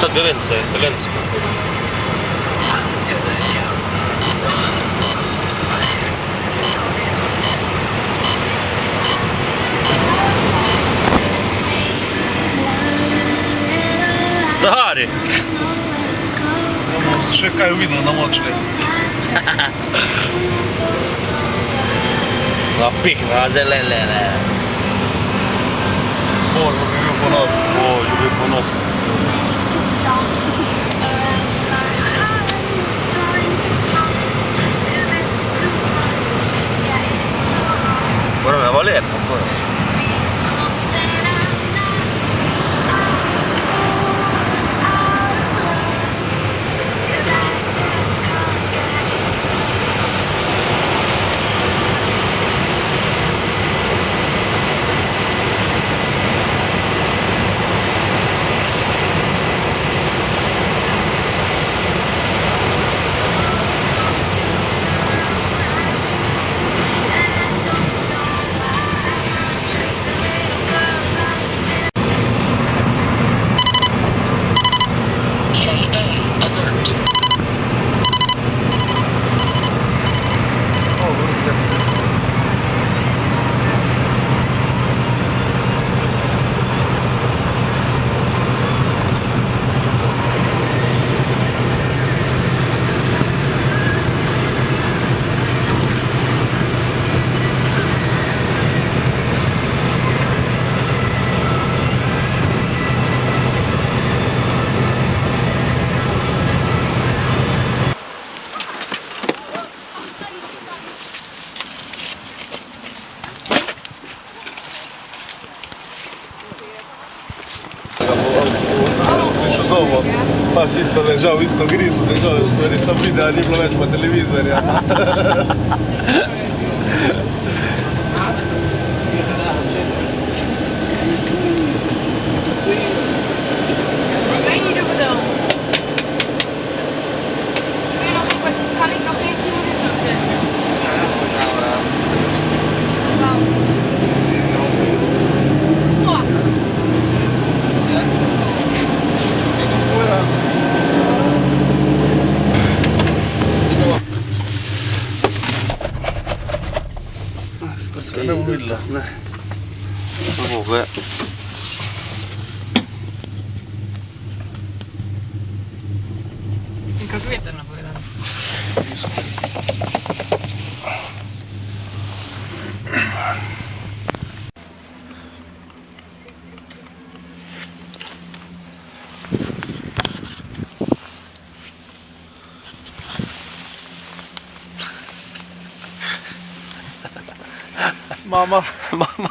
Wtedy ręce, ręce. Stary! No, strzykaju widno na moczkę. No piękna, zelele. Boże, żeby po nos. O, żeby po nos. Bueno, me vale poco. Mas isto ležao, isto grizu, stvari sam vidio, a nije bilo već po televizor. Ja. Ne bu villa. Ne. Comunque. Mikä kvietänä voidaan? Mamma. Mamma.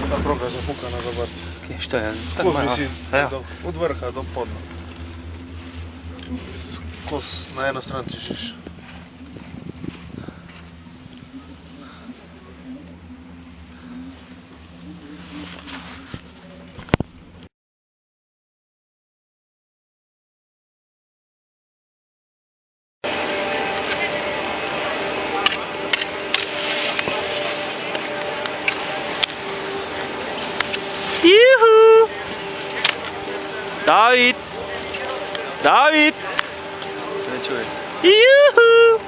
Ta proga zapukana, zobacz. Što je? Tak Skos malo. visi Evo. od vrha do podna. Skos na jednu stranu ćeš. Juhu! David! David! Ne čuje. Juhu!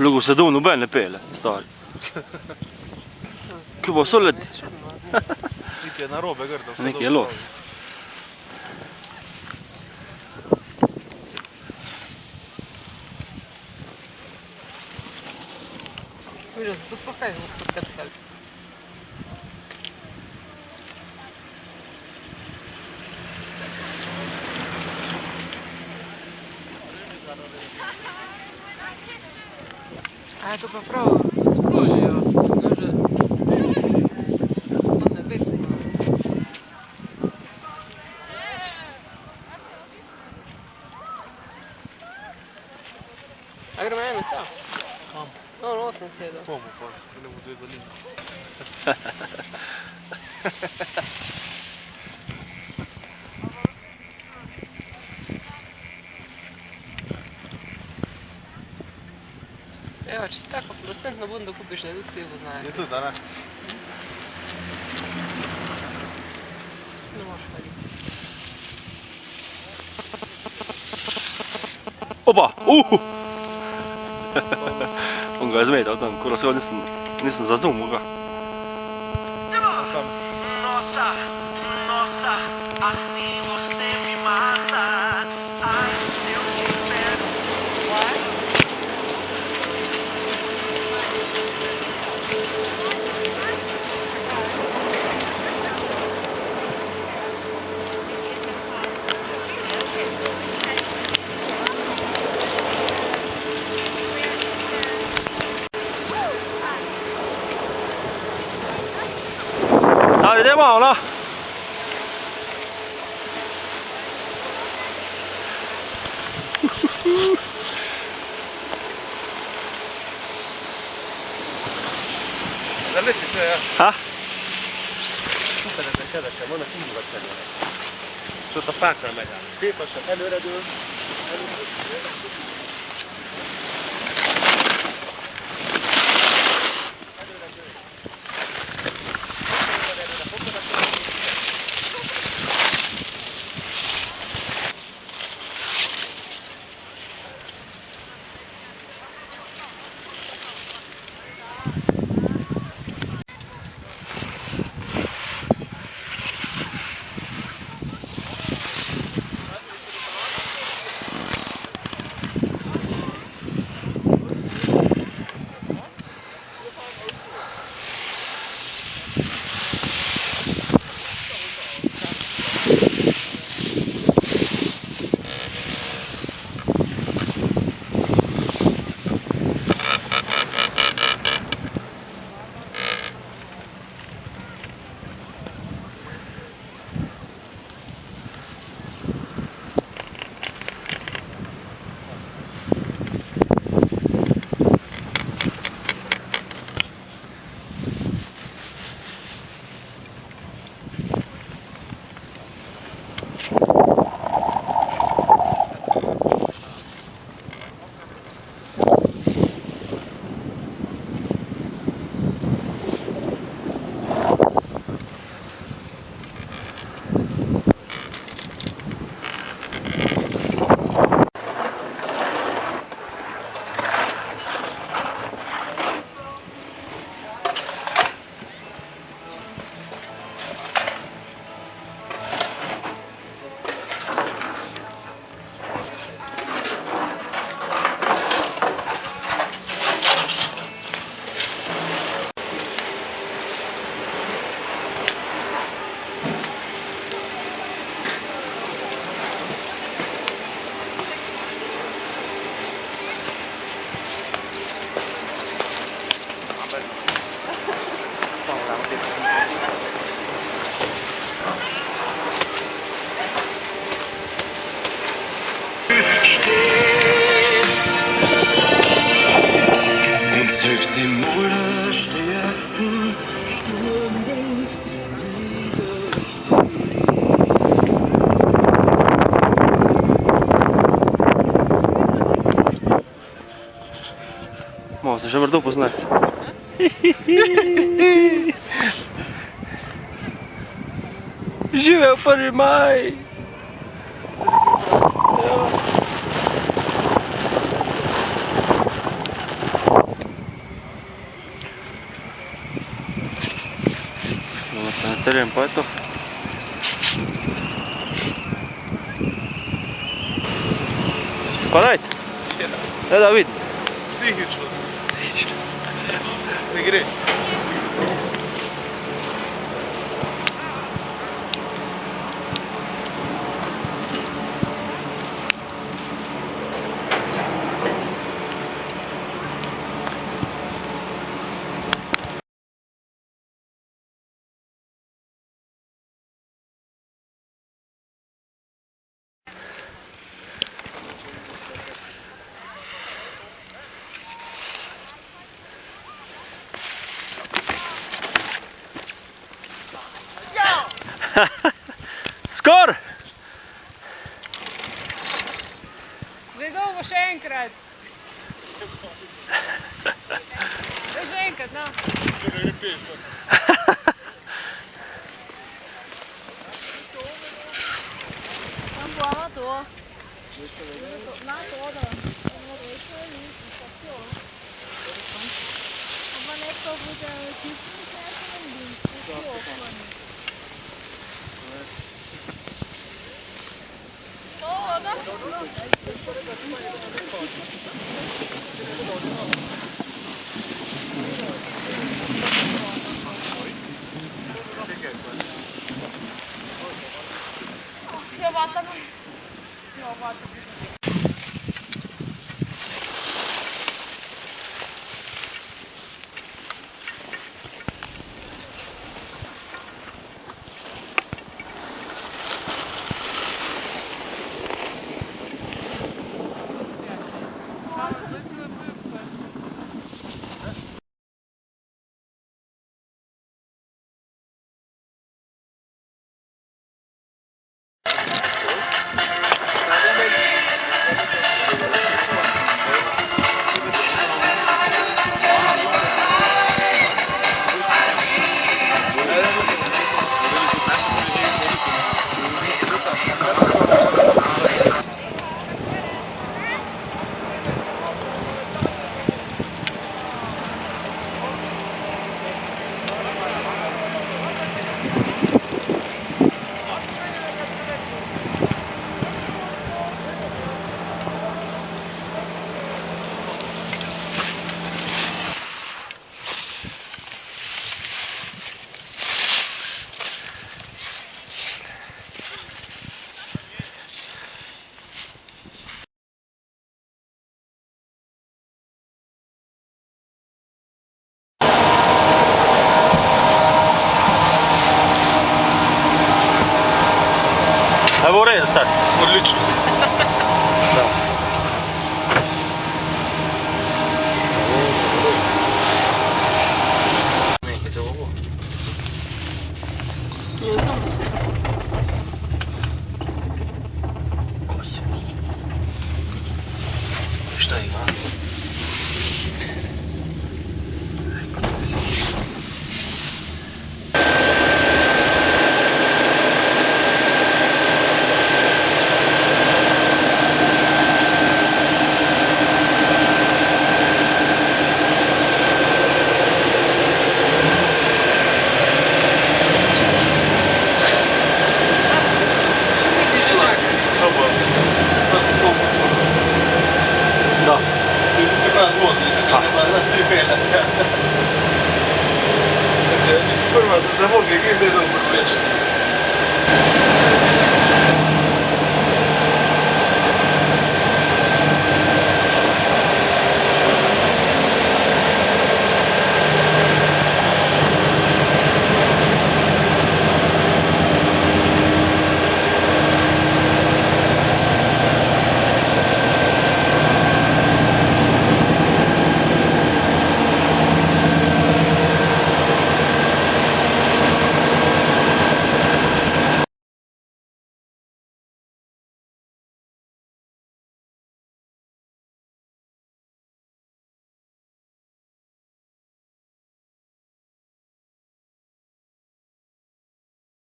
Lugu sa tundub bene peale, staari. Kõva sa oled? Niki je na robe grdo. Neki je los. Kuidas to spotkaj pod kapital? to pa prav sprožijo. Može. Ne ve, a gremo eno tam? Kam? No, sem sedel. Komu pa? Ne bomo dve dolini. Evo, če si tako fluorescentno bundo kupiš, da tudi svi poznajo. Je tudi, a ne? Ne možeš kaditi. Opa! On ga je zmedal tam, kora se ga nisem zazumil ga. Stari, idemo malo. Zaleti se, ja. Ha? Szuper ezek kezekkel, vannak indulatosak. És ott a fákkal megáll. Szép lassan előredől. Malo se še vrdo poznati. Živel 1. maj! Na teren pa je to. Spadajte! Da vidim. Psihično. Ne gre. Evo še enkrat. Daj že enkrat, no. Tam buona tua. Na toda. Ma ne sto vedendo che si io vado no, guarda. Evo u redu, stari. Odlično.